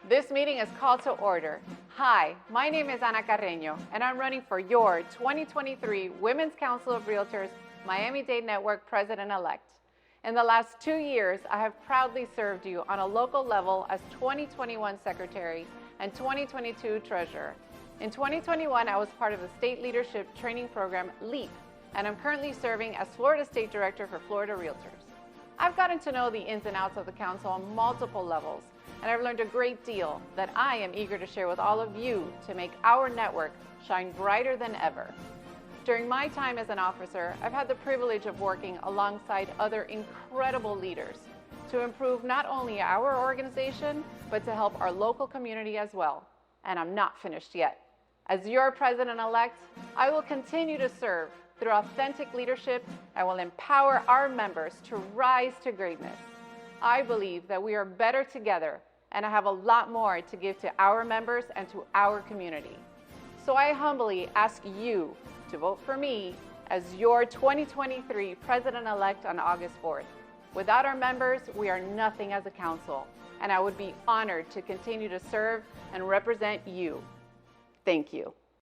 This meeting is called to order. Hi, my name is Carreno, and I'm running for your 2023 Women's Council of Realtors Miami-Dade Network President-elect. In the last 2 years, I have proudly served you on a local level as 2021 Secretary and 2022 Treasurer. In 2021, I was part of the State Leadership Training Program, LEAP, and I'm currently serving as Florida State Director for Florida Realtors. I've gotten to know the ins and outs of the Council on multiple levels, and I've learned a great deal that I am eager to share with all of you to make our network shine brighter than ever. During my time as an officer, I've had the privilege of working alongside other incredible leaders to improve not only our organization, but to help our local community as well. And I'm not finished yet. As your President-elect, I will continue to serve through authentic leadership and will empower our members to rise to greatness. I believe that we are better together, and I have a lot more to give to our members and to our community. So I humbly ask you to vote for me as your 2023 President-elect on August 4th. Without our members, we are nothing as a council, and I would be honored to continue to serve and represent you. Thank you.